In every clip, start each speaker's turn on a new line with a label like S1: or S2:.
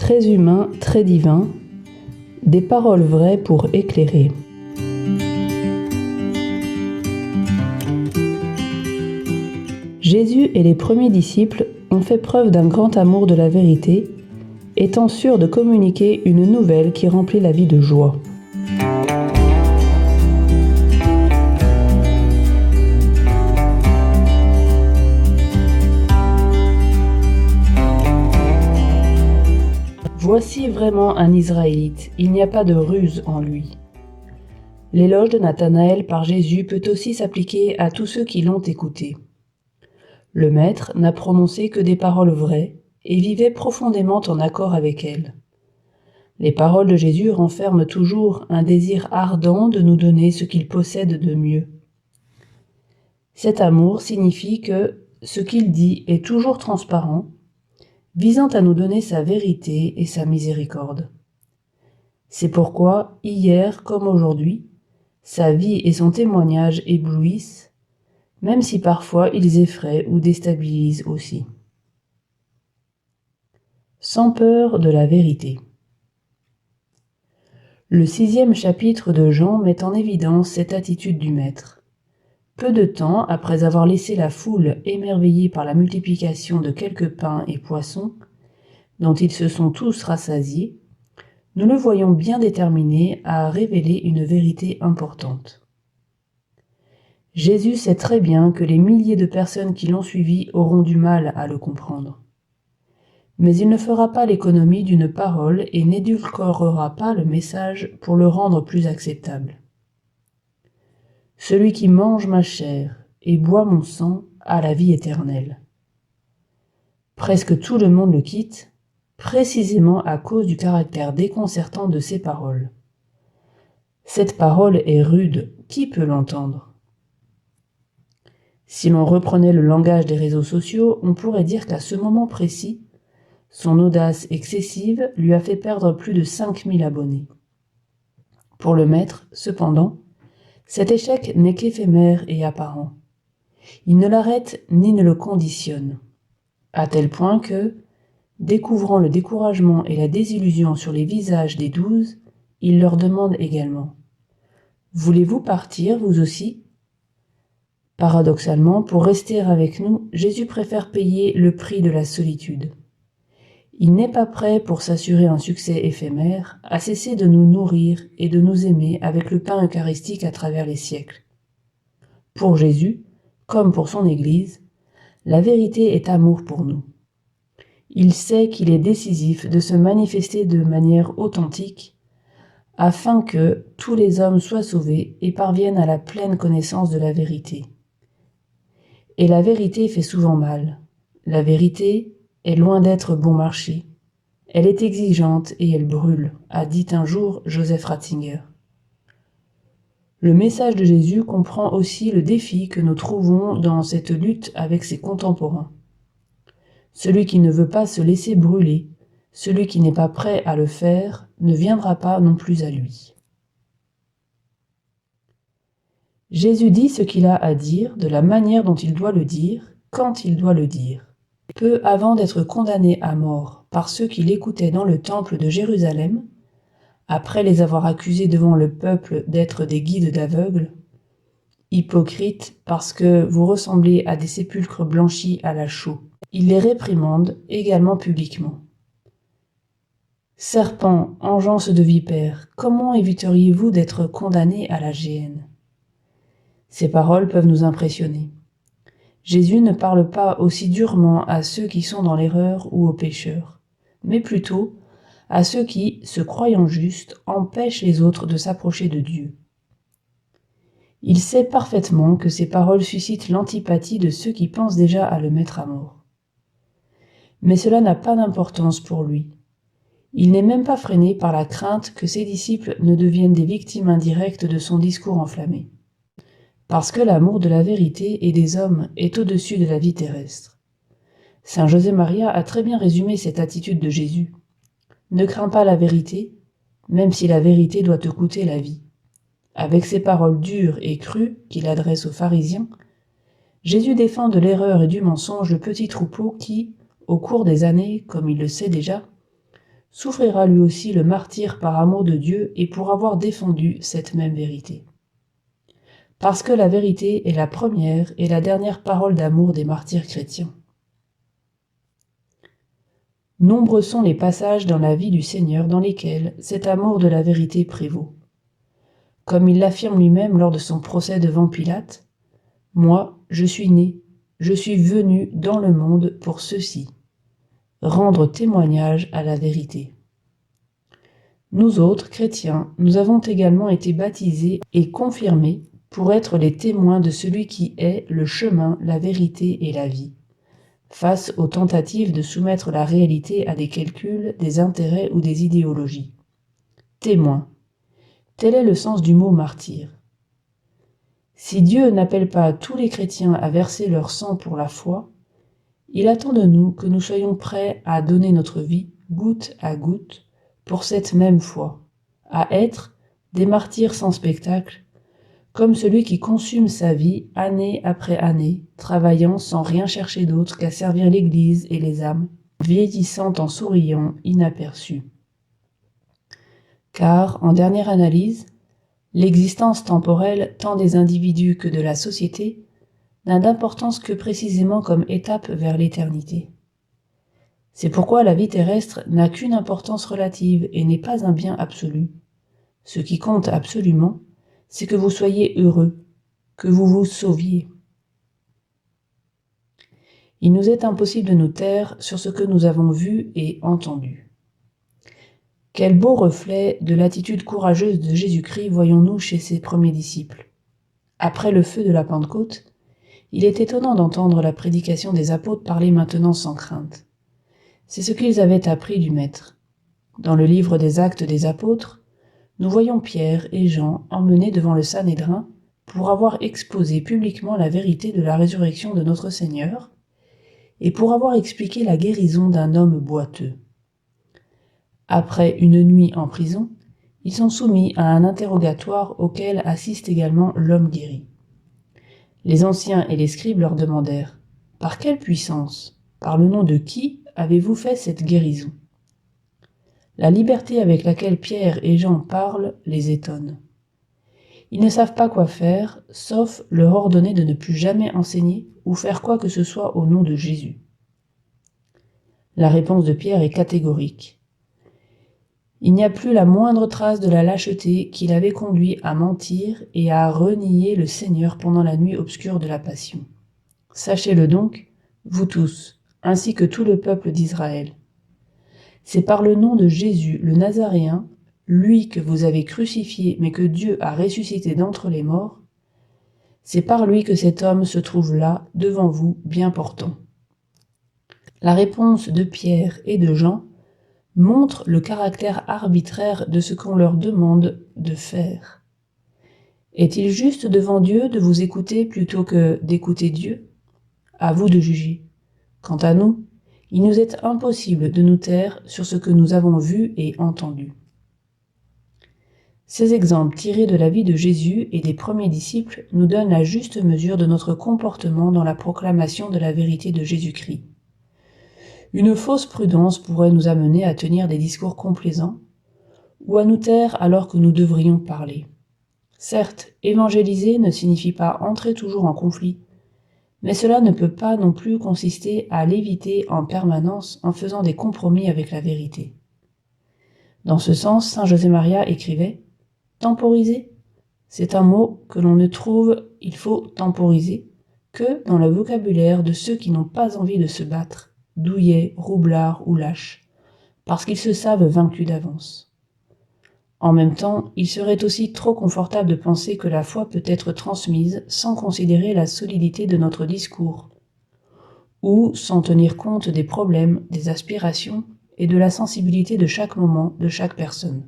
S1: Très humain, très divin, des paroles vraies pour éclairer. Jésus et les premiers disciples ont fait preuve d'un grand amour de la vérité, étant sûrs de communiquer une nouvelle qui remplit la vie de joie. Voici vraiment un Israélite, il n'y a pas de ruse en lui. L'éloge de Nathanaël par Jésus peut aussi s'appliquer à tous ceux qui l'ont écouté. Le Maître n'a prononcé que des paroles vraies et vivait profondément en accord avec elles. Les paroles de Jésus renferment toujours un désir ardent de nous donner ce qu'il possède de mieux. Cet amour signifie que ce qu'il dit est toujours transparent, visant à nous donner sa vérité et sa miséricorde. C'est pourquoi, hier comme aujourd'hui, sa vie et son témoignage éblouissent, même si parfois ils effraient ou déstabilisent aussi. Sans peur de la vérité. Le 6e chapitre de Jean met en évidence cette attitude du Maître. Peu de temps après avoir laissé la foule émerveillée par la multiplication de quelques pains et poissons, dont ils se sont tous rassasiés, nous le voyons bien déterminé à révéler une vérité importante. Jésus sait très bien que les milliers de personnes qui l'ont suivi auront du mal à le comprendre. Mais il ne fera pas l'économie d'une parole et n'édulcorera pas le message pour le rendre plus acceptable. Celui qui mange ma chair et boit mon sang a la vie éternelle. Presque tout le monde le quitte, précisément à cause du caractère déconcertant de ces paroles. Cette parole est rude, qui peut l'entendre ? Si l'on reprenait le langage des réseaux sociaux, on pourrait dire qu'à ce moment précis, son audace excessive lui a fait perdre plus de 5000 abonnés. Pour le Maître, cependant, cet échec n'est qu'éphémère et apparent. Il ne l'arrête ni ne le conditionne, à tel point que, découvrant le découragement et la désillusion sur les visages des 12, il leur demande également « Voulez-vous partir, vous aussi ?» Paradoxalement, pour rester avec nous, Jésus préfère payer le prix de la solitude. Il n'est pas prêt, pour s'assurer un succès éphémère, à cesser de nous nourrir et de nous aimer avec le pain eucharistique à travers les siècles. Pour Jésus, comme pour son Église, la vérité est amour pour nous. Il sait qu'il est décisif de se manifester de manière authentique afin que tous les hommes soient sauvés et parviennent à la pleine connaissance de la vérité. Et la vérité fait souvent mal. La vérité est loin d'être bon marché. Elle est exigeante et elle brûle, a dit un jour Joseph Ratzinger. Le message de Jésus comprend aussi le défi que nous trouvons dans cette lutte avec ses contemporains. Celui qui ne veut pas se laisser brûler, celui qui n'est pas prêt à le faire, ne viendra pas non plus à lui. Jésus dit ce qu'il a à dire, de la manière dont il doit le dire, quand il doit le dire. Peu avant d'être condamné à mort par ceux qui l'écoutaient dans le temple de Jérusalem, après les avoir accusés devant le peuple d'être des guides d'aveugles, hypocrites parce que vous ressemblez à des sépulcres blanchis à la chaux, il les réprimande également publiquement. Serpents, engeance de vipères, comment éviteriez-vous d'être condamnés à la géhenne ? Ces paroles peuvent nous impressionner. Jésus ne parle pas aussi durement à ceux qui sont dans l'erreur ou aux pécheurs, mais plutôt à ceux qui, se croyant justes, empêchent les autres de s'approcher de Dieu. Il sait parfaitement que ces paroles suscitent l'antipathie de ceux qui pensent déjà à le mettre à mort. Mais cela n'a pas d'importance pour lui. Il n'est même pas freiné par la crainte que ses disciples ne deviennent des victimes indirectes de son discours enflammé. Parce que l'amour de la vérité et des hommes est au-dessus de la vie terrestre. Saint José Maria a très bien résumé cette attitude de Jésus. Ne crains pas la vérité, même si la vérité doit te coûter la vie. Avec ces paroles dures et crues qu'il adresse aux pharisiens, Jésus défend de l'erreur et du mensonge le petit troupeau qui, au cours des années, comme il le sait déjà, souffrira lui aussi le martyre par amour de Dieu et pour avoir défendu cette même vérité. Parce que la vérité est la première et la dernière parole d'amour des martyrs chrétiens. Nombreux sont les passages dans la vie du Seigneur dans lesquels cet amour de la vérité prévaut. Comme il l'affirme lui-même lors de son procès devant Pilate, « Moi, je suis né, je suis venu dans le monde pour ceci, rendre témoignage à la vérité. » Nous autres, chrétiens, nous avons également été baptisés et confirmés pour être les témoins de celui qui est le chemin, la vérité et la vie, face aux tentatives de soumettre la réalité à des calculs, des intérêts ou des idéologies. Témoin. Tel est le sens du mot martyr. Si Dieu n'appelle pas tous les chrétiens à verser leur sang pour la foi, il attend de nous que nous soyons prêts à donner notre vie, goutte à goutte, pour cette même foi, à être des martyrs sans spectacle, comme celui qui consume sa vie année après année, travaillant sans rien chercher d'autre qu'à servir l'Église et les âmes, vieillissant en souriant, inaperçu. Car, en dernière analyse, l'existence temporelle tant des individus que de la société n'a d'importance que précisément comme étape vers l'éternité. C'est pourquoi la vie terrestre n'a qu'une importance relative et n'est pas un bien absolu. Ce qui compte absolument, c'est que vous soyez heureux, que vous vous sauviez. Il nous est impossible de nous taire sur ce que nous avons vu et entendu. Quel beau reflet de l'attitude courageuse de Jésus-Christ voyons-nous chez ses premiers disciples. Après le feu de la Pentecôte, il est étonnant d'entendre la prédication des apôtres parler maintenant sans crainte. C'est ce qu'ils avaient appris du Maître. Dans le livre des Actes des Apôtres, nous voyons Pierre et Jean emmenés devant le Sanhédrin pour avoir exposé publiquement la vérité de la résurrection de notre Seigneur et pour avoir expliqué la guérison d'un homme boiteux. Après une nuit en prison, ils sont soumis à un interrogatoire auquel assiste également l'homme guéri. Les anciens et les scribes leur demandèrent « Par quelle puissance, par le nom de qui avez-vous fait cette guérison ?» La liberté avec laquelle Pierre et Jean parlent les étonne. Ils ne savent pas quoi faire, sauf leur ordonner de ne plus jamais enseigner ou faire quoi que ce soit au nom de Jésus. La réponse de Pierre est catégorique. Il n'y a plus la moindre trace de la lâcheté qui l'avait conduit à mentir et à renier le Seigneur pendant la nuit obscure de la Passion. Sachez-le donc, vous tous, ainsi que tout le peuple d'Israël. C'est par le nom de Jésus, le Nazaréen, lui que vous avez crucifié mais que Dieu a ressuscité d'entre les morts, c'est par lui que cet homme se trouve là, devant vous, bien portant. La réponse de Pierre et de Jean montre le caractère arbitraire de ce qu'on leur demande de faire. Est-il juste devant Dieu de vous écouter plutôt que d'écouter Dieu? À vous de juger. Quant à nous, il nous est impossible de nous taire sur ce que nous avons vu et entendu. Ces exemples tirés de la vie de Jésus et des premiers disciples nous donnent la juste mesure de notre comportement dans la proclamation de la vérité de Jésus-Christ. Une fausse prudence pourrait nous amener à tenir des discours complaisants ou à nous taire alors que nous devrions parler. Certes, évangéliser ne signifie pas entrer toujours en conflit, mais cela ne peut pas non plus consister à l'éviter en permanence en faisant des compromis avec la vérité. Dans ce sens, saint José-Maria écrivait « Temporiser ». C'est un mot que l'on ne trouve, il faut temporiser, que dans le vocabulaire de ceux qui n'ont pas envie de se battre, douillets, roublards ou lâches, parce qu'ils se savent vaincus d'avance. En même temps, il serait aussi trop confortable de penser que la foi peut être transmise sans considérer la solidité de notre discours, ou sans tenir compte des problèmes, des aspirations et de la sensibilité de chaque moment, de chaque personne.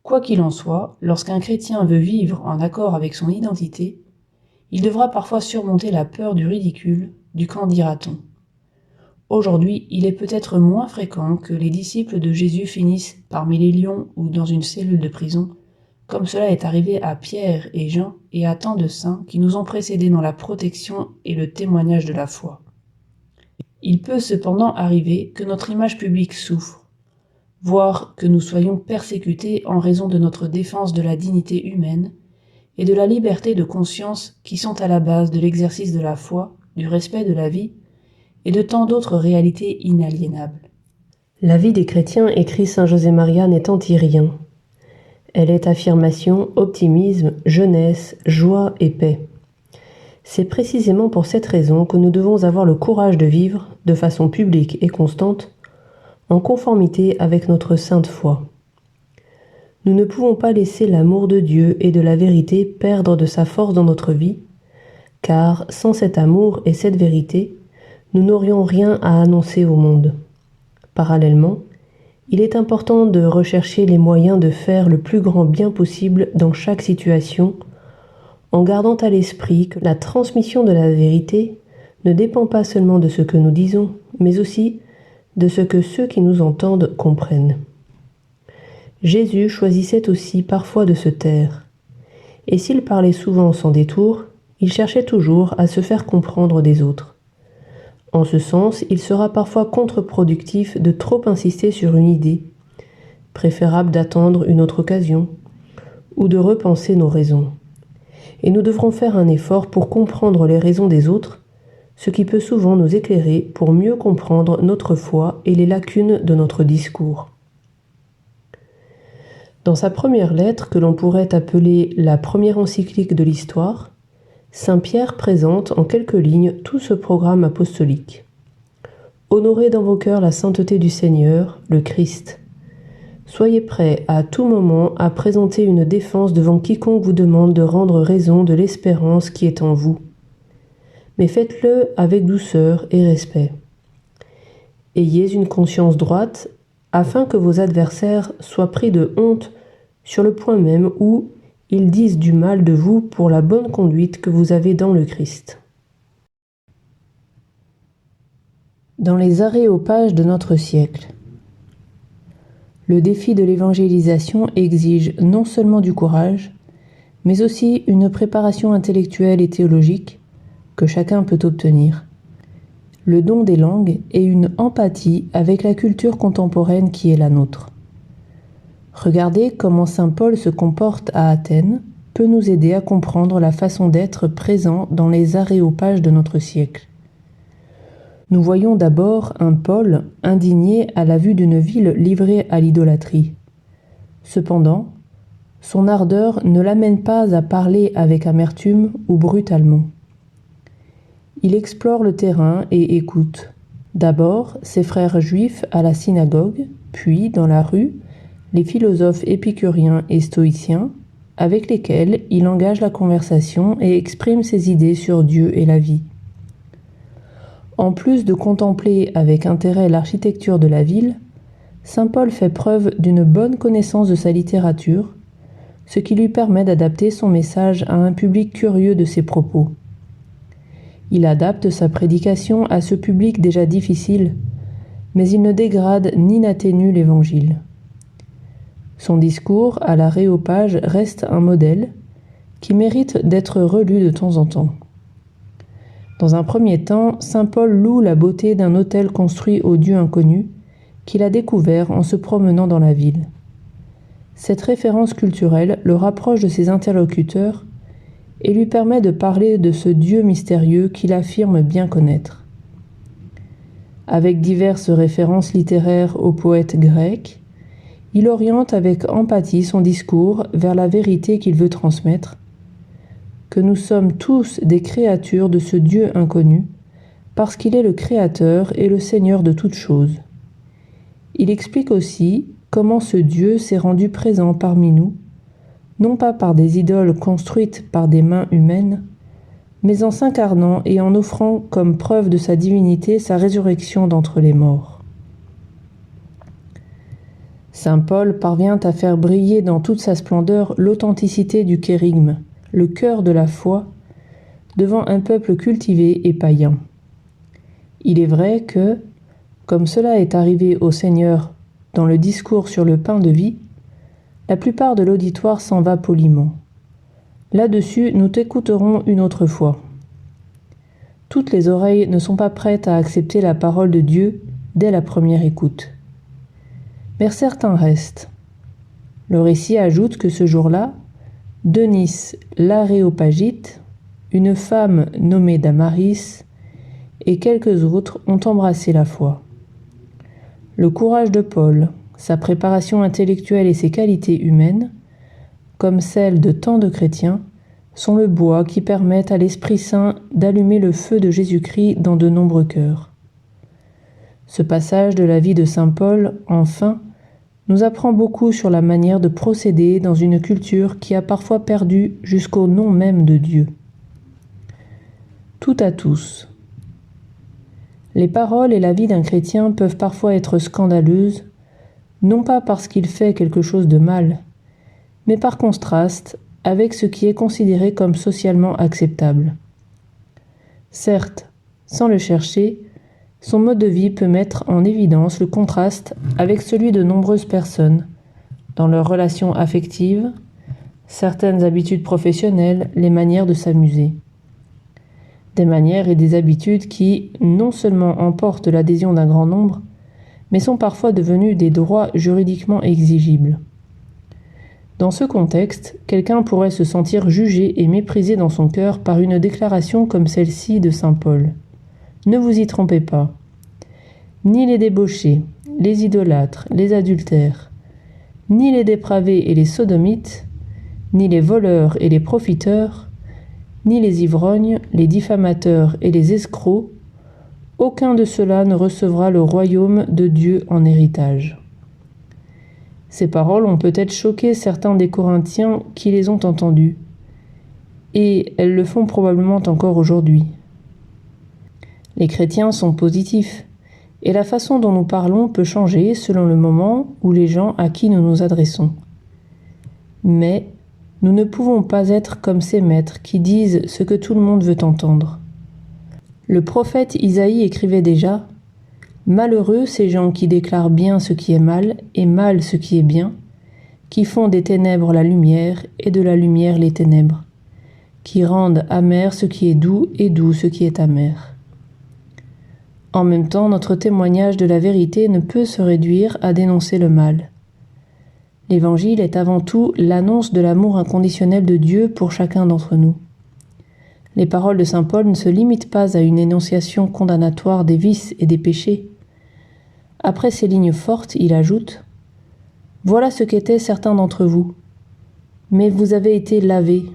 S1: Quoi qu'il en soit, lorsqu'un chrétien veut vivre en accord avec son identité, il devra parfois surmonter la peur du ridicule, du qu'en dira-t-on. Aujourd'hui, il est peut-être moins fréquent que les disciples de Jésus finissent parmi les lions ou dans une cellule de prison, comme cela est arrivé à Pierre et Jean et à tant de saints qui nous ont précédés dans la protection et le témoignage de la foi. Il peut cependant arriver que notre image publique souffre, voire que nous soyons persécutés en raison de notre défense de la dignité humaine et de la liberté de conscience qui sont à la base de l'exercice de la foi, du respect de la vie et de tant d'autres réalités inaliénables.
S2: La vie des chrétiens, écrit saint José Maria, n'est anti-rien. Elle est affirmation, optimisme, jeunesse, joie et paix. C'est précisément pour cette raison que nous devons avoir le courage de vivre, de façon publique et constante, en conformité avec notre sainte foi. Nous ne pouvons pas laisser l'amour de Dieu et de la vérité perdre de sa force dans notre vie, car sans cet amour et cette vérité, nous n'aurions rien à annoncer au monde. Parallèlement, il est important de rechercher les moyens de faire le plus grand bien possible dans chaque situation, en gardant à l'esprit que la transmission de la vérité ne dépend pas seulement de ce que nous disons, mais aussi de ce que ceux qui nous entendent comprennent. Jésus choisissait aussi parfois de se taire, et s'il parlait souvent sans détour, il cherchait toujours à se faire comprendre des autres. En ce sens, il sera parfois contre-productif de trop insister sur une idée, préférable d'attendre une autre occasion, ou de repenser nos raisons. Et nous devrons faire un effort pour comprendre les raisons des autres, ce qui peut souvent nous éclairer pour mieux comprendre notre foi et les lacunes de notre discours. Dans sa première lettre, que l'on pourrait appeler la première encyclique de l'histoire, saint Pierre présente en quelques lignes tout ce programme apostolique. Honorez dans vos cœurs la sainteté du Seigneur, le Christ. Soyez prêts à tout moment à présenter une défense devant quiconque vous demande de rendre raison de l'espérance qui est en vous. Mais faites-le avec douceur et respect. Ayez une conscience droite, afin que vos adversaires soient pris de honte sur le point même où ils disent du mal de vous pour la bonne conduite que vous avez dans le Christ. Dans les aréopages de notre siècle, le défi de l'évangélisation exige non seulement du courage, mais aussi une préparation intellectuelle et théologique que chacun peut obtenir, le don des langues et une empathie avec la culture contemporaine qui est la nôtre. Regardez comment saint Paul se comporte à Athènes peut nous aider à comprendre la façon d'être présent dans les aréopages de notre siècle. Nous voyons d'abord un Paul indigné à la vue d'une ville livrée à l'idolâtrie. Cependant, son ardeur ne l'amène pas à parler avec amertume ou brutalement. Il explore le terrain et écoute. D'abord ses frères juifs à la synagogue, puis, dans la rue, les philosophes épicuriens et stoïciens, avec lesquels il engage la conversation et exprime ses idées sur Dieu et la vie. En plus de contempler avec intérêt l'architecture de la ville, saint Paul fait preuve d'une bonne connaissance de sa littérature, ce qui lui permet d'adapter son message à un public curieux de ses propos. Il adapte sa prédication à ce public déjà difficile, mais il ne dégrade ni n'atténue l'Évangile. Son discours à l'Aréopage reste un modèle qui mérite d'être relu de temps en temps. Dans un premier temps, saint Paul loue la beauté d'un autel construit au Dieu inconnu qu'il a découvert en se promenant dans la ville. Cette référence culturelle le rapproche de ses interlocuteurs et lui permet de parler de ce Dieu mystérieux qu'il affirme bien connaître. Avec diverses références littéraires aux poètes grecs, il oriente avec empathie son discours vers la vérité qu'il veut transmettre, que nous sommes tous des créatures de ce Dieu inconnu, parce qu'il est le Créateur et le Seigneur de toutes choses. Il explique aussi comment ce Dieu s'est rendu présent parmi nous, non pas par des idoles construites par des mains humaines, mais en s'incarnant et en offrant comme preuve de sa divinité sa résurrection d'entre les morts. Saint Paul parvient à faire briller dans toute sa splendeur l'authenticité du kérygme, le cœur de la foi, devant un peuple cultivé et païen. Il est vrai que, comme cela est arrivé au Seigneur dans le discours sur le pain de vie, la plupart de l'auditoire s'en va poliment. Là-dessus, nous t'écouterons une autre fois. Toutes les oreilles ne sont pas prêtes à accepter la parole de Dieu dès la première écoute. mais certains restent. Le récit ajoute que ce jour-là, Denis l'Aréopagite, une femme nommée Damaris et quelques autres ont embrassé la foi. Le courage de Paul, sa préparation intellectuelle et ses qualités humaines, comme celles de tant de chrétiens, sont le bois qui permettent à l'Esprit Saint d'allumer le feu de Jésus-Christ dans de nombreux cœurs. Ce passage de la vie de saint Paul, enfin, nous apprend beaucoup sur la manière de procéder dans une culture qui a parfois perdu jusqu'au nom même de Dieu. Tout à tous. Les paroles et la vie d'un chrétien peuvent parfois être scandaleuses, non pas parce qu'il fait quelque chose de mal, mais par contraste avec ce qui est considéré comme socialement acceptable. Certes, sans le chercher, son mode de vie peut mettre en évidence le contraste avec celui de nombreuses personnes, dans leurs relations affectives, certaines habitudes professionnelles, les manières de s'amuser. Des manières et des habitudes qui, non seulement emportent l'adhésion d'un grand nombre, mais sont parfois devenues des droits juridiquement exigibles. Dans ce contexte, quelqu'un pourrait se sentir jugé et méprisé dans son cœur par une déclaration comme celle-ci de saint Paul. Ne vous y trompez pas. Ni les débauchés, les idolâtres, les adultères, ni les dépravés et les sodomites, ni les voleurs et les profiteurs, ni les ivrognes, les diffamateurs et les escrocs, aucun de ceux-là ne recevra le royaume de Dieu en héritage. Ces paroles ont peut-être choqué certains des Corinthiens qui les ont entendues, et elles le font probablement encore aujourd'hui. Les chrétiens sont positifs, et la façon dont nous parlons peut changer selon le moment ou les gens à qui nous nous adressons. Mais nous ne pouvons pas être comme ces maîtres qui disent ce que tout le monde veut entendre. Le prophète Isaïe écrivait déjà « Malheureux ces gens qui déclarent bien ce qui est mal et mal ce qui est bien, qui font des ténèbres la lumière et de la lumière les ténèbres, qui rendent amer ce qui est doux et doux ce qui est amer. » En même temps, notre témoignage de la vérité ne peut se réduire à dénoncer le mal. L'Évangile est avant tout l'annonce de l'amour inconditionnel de Dieu pour chacun d'entre nous. Les paroles de saint Paul ne se limitent pas à une énonciation condamnatoire des vices et des péchés. Après ces lignes fortes, il ajoute « Voilà ce qu'étaient certains d'entre vous. Mais vous avez été lavés,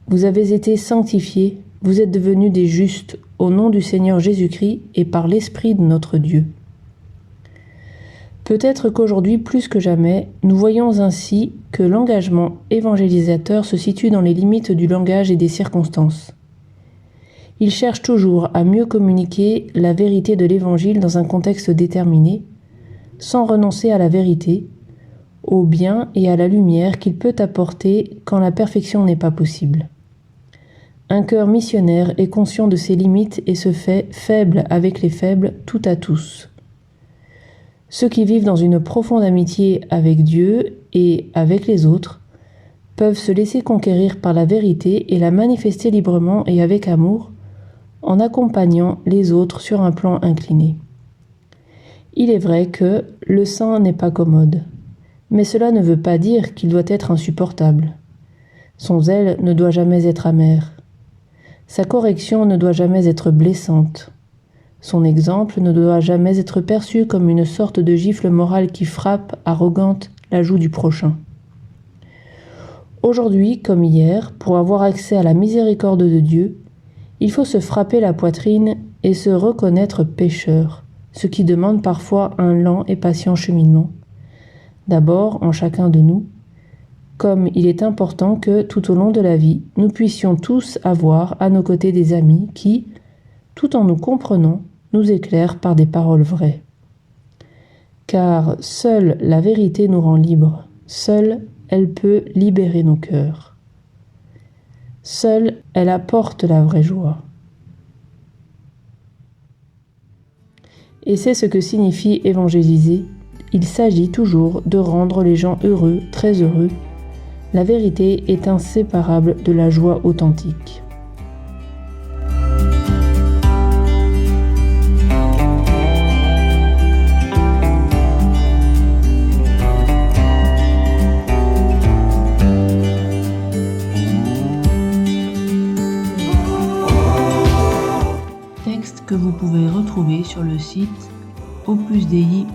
S2: vous avez été sanctifiés, vous êtes devenus des justes au nom du Seigneur Jésus-Christ et par l'Esprit de notre Dieu. » Peut-être qu'aujourd'hui, plus que jamais, nous voyons ainsi que l'engagement évangélisateur se situe dans les limites du langage et des circonstances. Il cherche toujours à mieux communiquer la vérité de l'Évangile dans un contexte déterminé, sans renoncer à la vérité, au bien et à la lumière qu'il peut apporter quand la perfection n'est pas possible. Un cœur missionnaire est conscient de ses limites et se fait faible avec les faibles tout à tous. Ceux qui vivent dans une profonde amitié avec Dieu et avec les autres peuvent se laisser conquérir par la vérité et la manifester librement et avec amour en accompagnant les autres sur un plan incliné. Il est vrai que le saint n'est pas commode, mais cela ne veut pas dire qu'il doit être insupportable. Son zèle ne doit jamais être amer. Sa correction ne doit jamais être blessante. Son exemple ne doit jamais être perçu comme une sorte de gifle morale qui frappe, arrogante, la joue du prochain. Aujourd'hui, comme hier, pour avoir accès à la miséricorde de Dieu, il faut se frapper la poitrine et se reconnaître pécheur, ce qui demande parfois un lent et patient cheminement. D'abord en chacun de nous, comme il est important que, tout au long de la vie, nous puissions tous avoir à nos côtés des amis qui, tout en nous comprenant, nous éclairent par des paroles vraies. Car seule la vérité nous rend libres, seule elle peut libérer nos cœurs. Seule elle apporte la vraie joie. Et c'est ce que signifie évangéliser. Il s'agit toujours de rendre les gens heureux, très heureux. La vérité est inséparable de la joie authentique. que vous pouvez retrouver sur le site opusdei.org.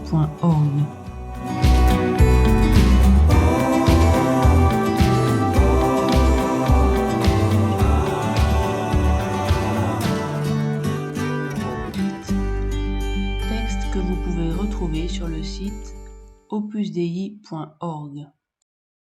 S2: Texte que vous pouvez retrouver sur le site opusdei.org.